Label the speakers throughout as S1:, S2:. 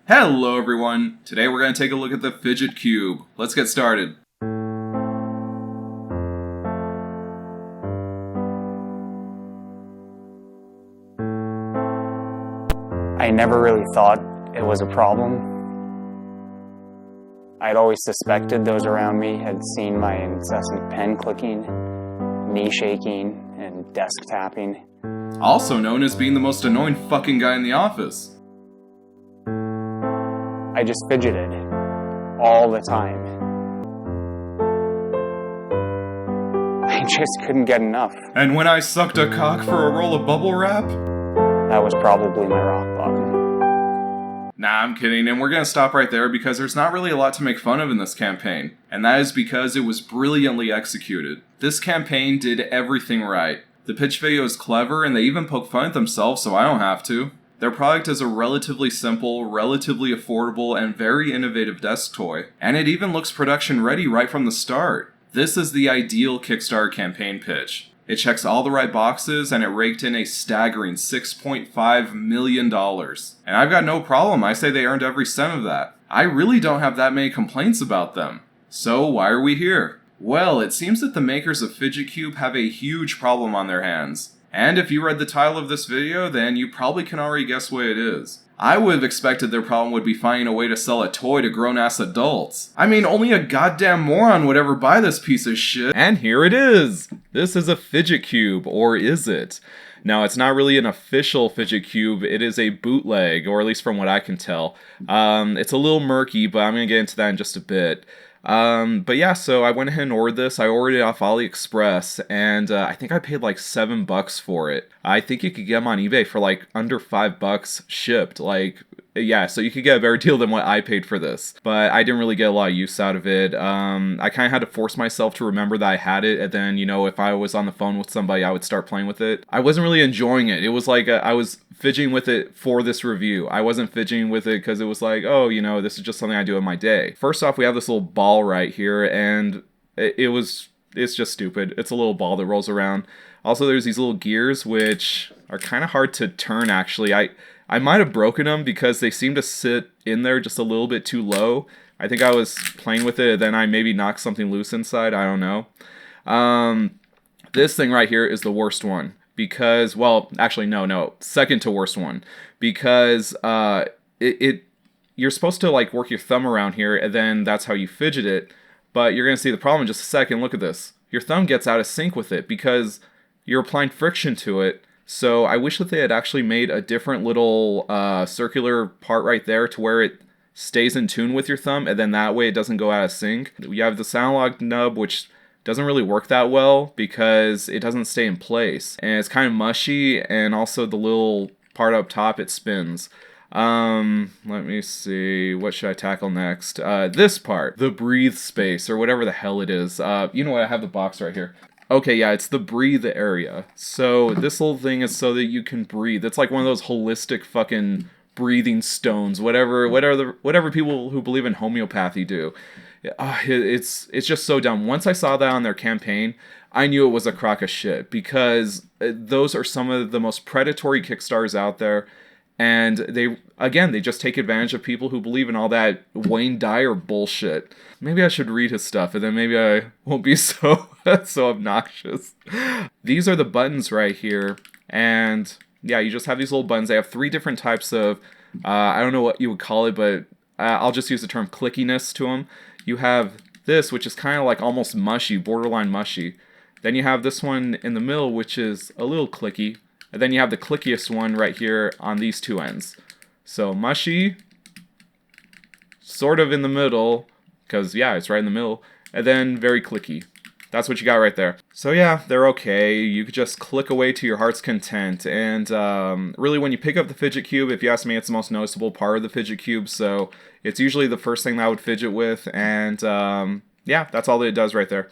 S1: Hello everyone! Today we're going to take a look at the Fidget Cube. Let's get started.
S2: I never really thought it was a problem. I'd always suspected those around me had seen my incessant pen clicking, knee shaking, and desk tapping.
S1: Also known as being the most annoying fucking guy in the office.
S2: I just fidgeted all the time. I just couldn't get enough.
S1: And when I sucked a cock for a roll of bubble wrap?
S2: That was probably my rock bottom.
S1: Nah, I'm kidding, and we're gonna stop right there because there's not really a lot to make fun of in this campaign. And that is because it was brilliantly executed. This campaign did everything right. The pitch video is clever, and they even poke fun at themselves, so I don't have to. Their product is a relatively simple, relatively affordable, and very innovative desk toy. And it even looks production ready right from the start. This is the ideal Kickstarter campaign pitch. It checks all the right boxes, and it raked in a staggering $6.5 million. And I've got no problem, I say they earned every cent of that. I really don't have that many complaints about them. So why are we here? Well, it seems that the makers of Fidget Cube have a huge problem on their hands. And if you read the title of this video, then you probably can already guess what it is. I would have expected their problem would be finding a way to sell a toy to grown-ass adults. I mean, only a goddamn moron would ever buy this piece of shit. And here it is! This is a Fidget Cube, or is it? Now, it's not really an official Fidget Cube, it is a bootleg, or at least from what I can tell. It's a little murky, but I'm gonna get into that in just a bit. But yeah, so I went ahead and ordered this. I ordered it off AliExpress, and I think I paid like $7 for it. I think you could get them on eBay for like under $5 shipped. Like, yeah, so you could get a better deal than what I paid for this. But I didn't really get a lot of use out of it. I kind of had to force myself to remember that I had it, and then, you know, if I was on the phone with somebody, I would start playing with it. I wasn't really enjoying it. It was like I was fidgeting with it for this review. I wasn't fidgeting with it because it was like, oh, you know, this is just something I do in my day. First off, we have this little ball right here, and it's just stupid. It's a little ball that rolls around. Also, there's these little gears, which are kind of hard to turn, actually. I might have broken them because they seem to sit in there just a little bit too low. I think I was playing with it, and then I maybe knocked something loose inside. I don't know. This thing right here is the worst one. Because, well, actually, no, second to worst one. Because you're supposed to, like, work your thumb around here, and then that's how you fidget it. But you're going to see the problem in just a second. Look at this. Your thumb gets out of sync with it because you're applying friction to it. So I wish that they had actually made a different little circular part right there to where it stays in tune with your thumb, and then that way it doesn't go out of sync. You have the analog nub, which doesn't really work that well because it doesn't stay in place. And it's kind of mushy, and also the little part up top, it spins. Let me see, what should I tackle next? This part, the breathe space, or whatever the hell it is. You know what, I have the box right here. Okay, yeah, it's the breathe area. So this little thing is so that you can breathe. It's like one of those holistic fucking breathing stones, whatever people who believe in homeopathy do. It's just so dumb. Once I saw that on their campaign, I knew it was a crock of shit because those are some of the most predatory Kickstarters out there, and they just take advantage of people who believe in all that Wayne Dyer bullshit. Maybe I should read his stuff, and then maybe I won't be so obnoxious. These are the buttons right here, and yeah, you just have these little buttons. They have 3 different types of, I don't know what you would call it, but I'll just use the term clickiness to them. You have this, which is kind of like almost mushy, borderline mushy. Then you have this one in the middle, which is a little clicky. And then you have the clickiest one right here on these 2 ends. So mushy, sort of in the middle, because yeah, it's right in the middle. And then very clicky. That's what you got right there. So yeah, they're okay. You could just click away to your heart's content. And really, when you pick up the Fidget Cube, if you ask me, it's the most noticeable part of the Fidget Cube. So it's usually the first thing that I would fidget with. And yeah, that's all that it does right there.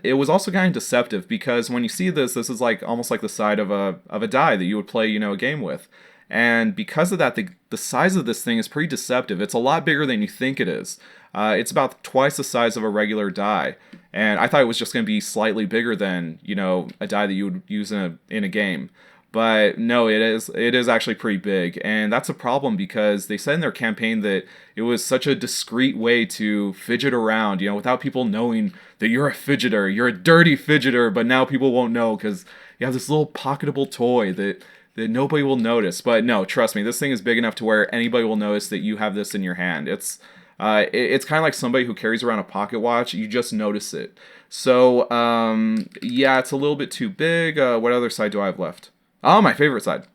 S1: It was also kind of deceptive because when you see this is like almost like the side of a die that you would play, you know, a game with. And because of that, the size of this thing is pretty deceptive. It's a lot bigger than you think it is. It's about twice the size of a regular die. And I thought it was just going to be slightly bigger than, you know, a die that you would use in a game. But no, it is actually pretty big, and that's a problem because they said in their campaign that it was such a discreet way to fidget around, without people knowing that you're a fidgeter, you're a dirty fidgeter, but now people won't know because you have this little pocketable toy that nobody will notice. But no, trust me, this thing is big enough to where anybody will notice that you have this in your hand. It's kind of like somebody who carries around a pocket watch. You just notice it. So yeah, it's a little bit too big. What other side do I have left? Oh, my favorite side.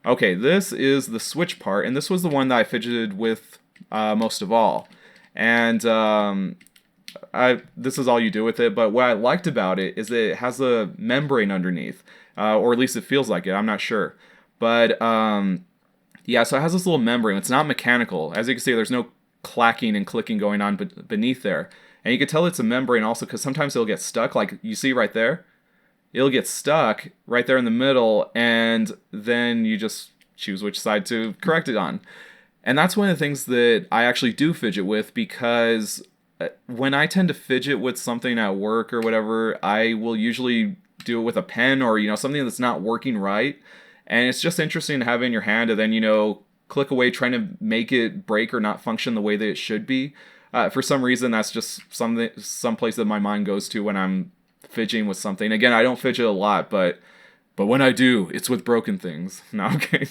S1: Okay, this is the switch part, and this was the one that I fidgeted with most of all. And this is all you do with it, but what I liked about it is that it has a membrane underneath, or at least it feels like it, I'm not sure. But yeah, so it has this little membrane. It's not mechanical. As you can see, there's no clacking and clicking going on beneath there. And you can tell it's a membrane also because sometimes it'll get stuck, like you see right there. It'll get stuck right there in the middle, and then you just choose which side to correct it on. And that's one of the things that I actually do fidget with, because when I tend to fidget with something at work or whatever, I will usually do it with a pen or, something that's not working right. And it's just interesting to have it in your hand and then, click away trying to make it break or not function the way that it should be. For some reason, that's just some place that my mind goes to when I'm fidgeting with something. Again, I don't fidget a lot, but when I do, it's with broken things. No, okay.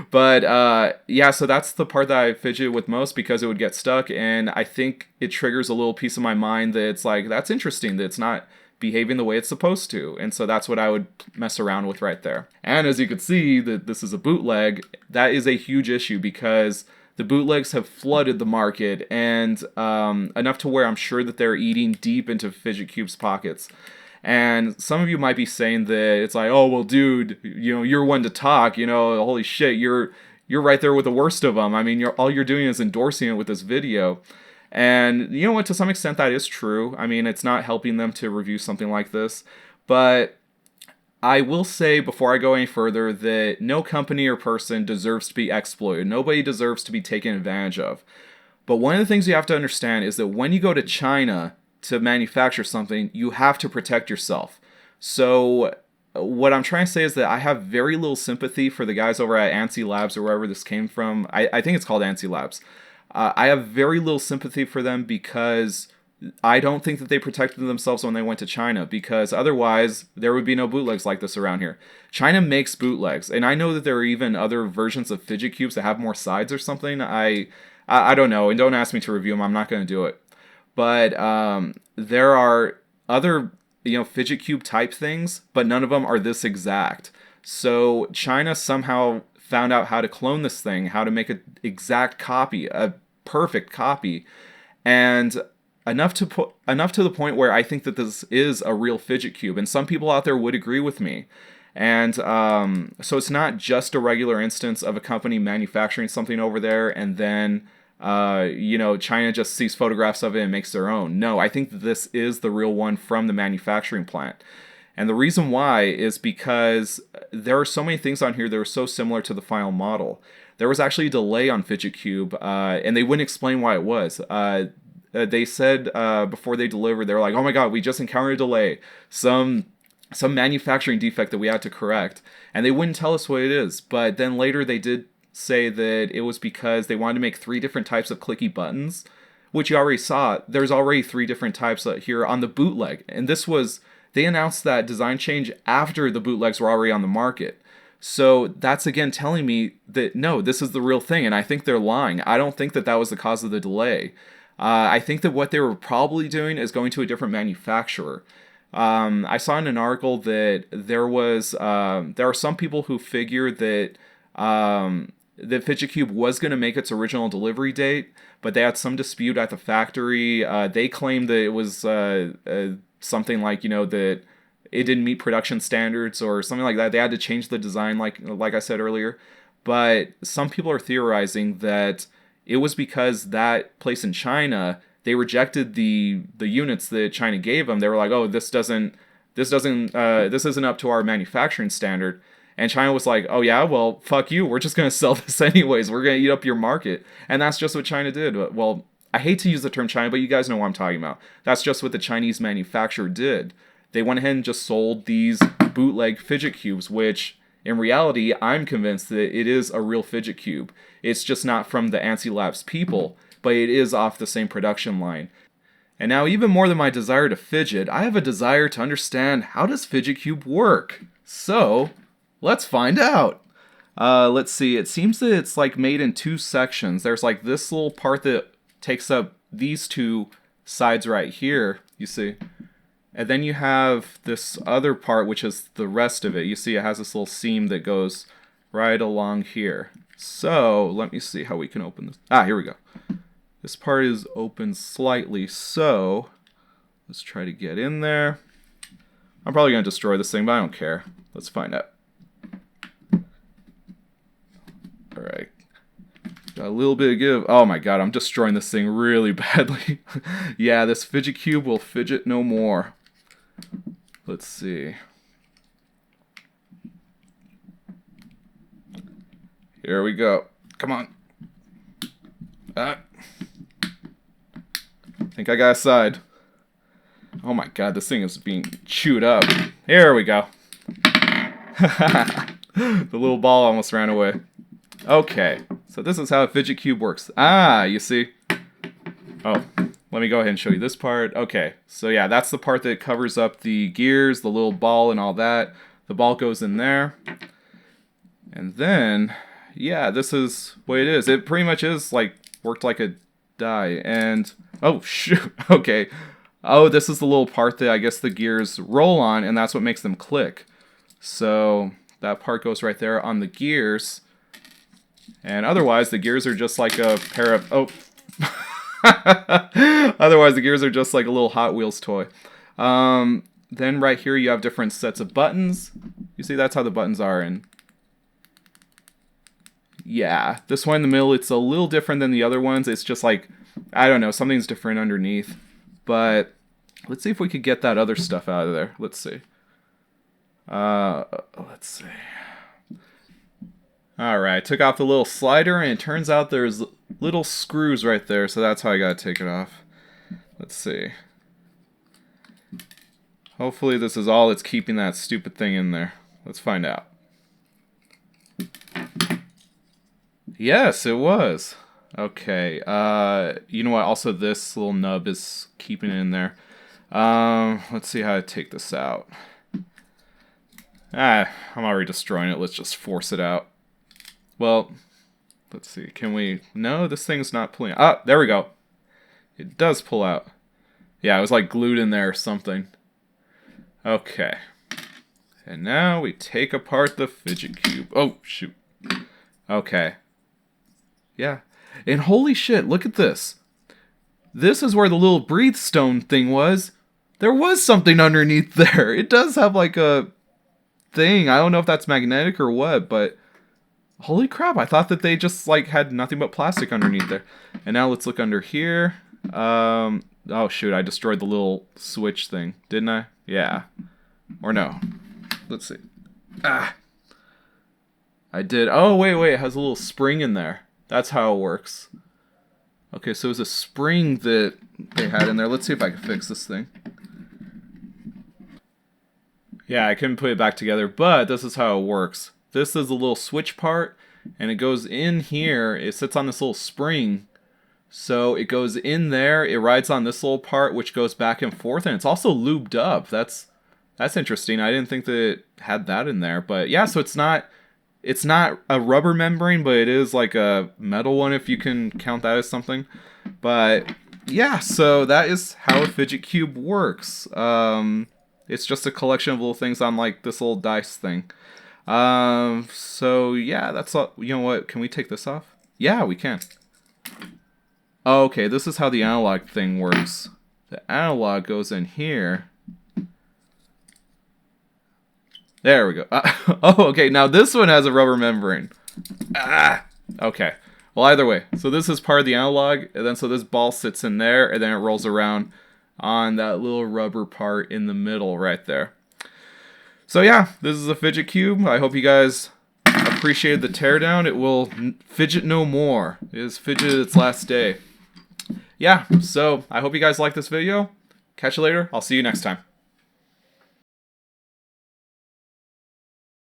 S1: But yeah, so that's the part that I fidget with most because it would get stuck, and I think it triggers a little piece of my mind that it's like, that's interesting that it's not behaving the way it's supposed to. And so that's what I would mess around with right there. And as you can see, that this is a bootleg, that is a huge issue because the bootlegs have flooded the market, and enough to where I'm sure that they're eating deep into Fidget Cube's pockets. And some of you might be saying that it's like, oh, well, dude, you're one to talk, holy shit, you're right there with the worst of them. I mean, all you're doing is endorsing it with this video. And you know what, to some extent that is true. I mean, it's not helping them to review something like this. But I will say before I go any further that no company or person deserves to be exploited. Nobody deserves to be taken advantage of. But one of the things you have to understand is that when you go to China to manufacture something, you have to protect yourself. So what I'm trying to say is that I have very little sympathy for the guys over at ANSI Labs or wherever this came from. I think it's called ANSI Labs. I have very little sympathy for them because I don't think that they protected themselves when they went to China, because otherwise there would be no bootlegs like this around here. China makes bootlegs, and I know that there are even other versions of Fidget Cubes that have more sides or something. I don't know, and don't ask me to review them. I'm not going to do it. But there are other Fidget Cube type things, but none of them are this exact. So China somehow found out how to clone this thing, how to make an exact copy, a perfect copy, and enough to the point where I think that this is a real Fidget Cube, and some people out there would agree with me. And so it's not just a regular instance of a company manufacturing something over there and then China just sees photographs of it and makes their own. No, I think that this is the real one from the manufacturing plant. And the reason why is because there are so many things on here that are so similar to the final model. There was actually a delay on Fidget Cube, and they wouldn't explain why it was. They said before they delivered, they were like, oh my god, we just encountered a delay. Some manufacturing defect that we had to correct. And they wouldn't tell us what it is. But then later they did say that it was because they wanted to make 3 different types of clicky buttons, which you already saw. There's already 3 different types here on the bootleg. And they announced that design change after the bootlegs were already on the market. So that's again telling me that no, this is the real thing, and I think they're lying. I don't think that was the cause of the delay. I think that what they were probably doing is going to a different manufacturer. I saw in an article that there are some people who figured that the Fidget Cube was going to make its original delivery date, but they had some dispute at the factory. They claimed that it was something like, that it didn't meet production standards or something like that. They had to change the design, like I said earlier. But some people are theorizing that it was because that place in China, they rejected the units that China gave them. They were like, oh, this isn't up to our manufacturing standard. And China was like, oh yeah, well, fuck you. We're just going to sell this anyways. We're going to eat up your market. And that's just what China did. Well, I hate to use the term China, but you guys know what I'm talking about. That's just what the Chinese manufacturer did. They went ahead and just sold these bootleg Fidget Cubes, which In reality, I'm convinced that it is a real Fidget Cube. It's just not from the Ansi Labs people, but it is off the same production line. And now, even more than my desire to fidget, I have a desire to understand, how does Fidget Cube work? So, let's find out! Let's see, it seems that it's like made in two sections. There's like this little part that takes up these two sides right here, you see. And then you have this other part, which is the rest of it. You see it has this little seam that goes right along here. So, let me see how we can open this. Ah, here we go. This part is open slightly, so let's try to get in there. I'm probably going to destroy this thing, but I don't care. Let's find out. Alright. Got a little bit of give. Oh my god, I'm destroying this thing really badly. Yeah, this Fidget Cube will fidget no more. Let's see. Here we go. Come on. I think I got a side. Oh my god, this thing is being chewed up. Here we go. The little ball almost ran away. Okay, so this is how a Fidget Cube works. Ah, you see? Oh, let me go ahead and show you this part. Okay, so yeah, that's the part that covers up the gears, the little ball and all that. The ball goes in there. And then, yeah, this is what it is. It pretty much is like, worked like a die. And, oh shoot, okay. Oh, this is the little part that I guess the gears roll on, and that's what makes them click. So, that part goes right there on the gears. And otherwise, the gears are just like a pair of... Oh. Otherwise, the gears are just like a little Hot Wheels toy. Then right here, you have different sets of buttons. You see, that's how the buttons are. And yeah, this one in the middle, it's a little different than the other ones. It's just like, I don't know, something's different underneath. But let's see if we could get that other stuff out of there. Let's see. Let's see. Alright, took off the little slider, and it turns out there's little screws right there, so that's how I gotta take it off. Let's see. Hopefully this is all that's keeping that stupid thing in there. Let's find out. Yes, it was. Okay, you know what, also this little nub is keeping it in there. Let's see how to take this out. I'm already destroying it, let's just force it out. Well, let's see, can we... No, this thing's not pulling out. Ah, there we go. It does pull out. Yeah, it was like glued in there or something. Okay. And now we take apart the Fidget Cube. Oh, shoot. Okay. Yeah. And holy shit, look at this. This is where the little breathe stone thing was. There was something underneath there. It does have like a thing. I don't know if that's magnetic or what, but... Holy crap, I thought that they just like had nothing but plastic underneath there. And now let's look under here. Oh shoot, I destroyed the little switch thing, didn't I? Yeah. Or no. Let's see. Ah! I did. Oh, wait, it has a little spring in there. That's how it works. Okay, so it was a spring that they had in there. Let's see if I can fix this thing. Yeah, I couldn't put it back together, but this is how it works. This is a little switch part, and it goes in here. It sits on this little spring. So it goes in there, it rides on this little part, which goes back and forth, and it's also lubed up. That's interesting. I didn't think that it had that in there. But yeah, so it's not a rubber membrane, but it is like a metal one, if you can count that as something. But yeah, so that is how a Fidget Cube works. It's just a collection of little things on like this little dice thing. So yeah, that's all. You know what? Can we take this off? Yeah, we can. Okay, this is how the analog thing works. The analog goes in here. There we go. Oh, okay, now this one has a rubber membrane. Ah, okay. Well, either way. So this is part of the analog, and then so this ball sits in there, and then it rolls around on that little rubber part in the middle right there. So yeah, this is a Fidget Cube. I hope you guys appreciated the teardown. It will fidget no more. It has fidgeted its last day. Yeah, so I hope you guys like this video. Catch you later. I'll see you next time.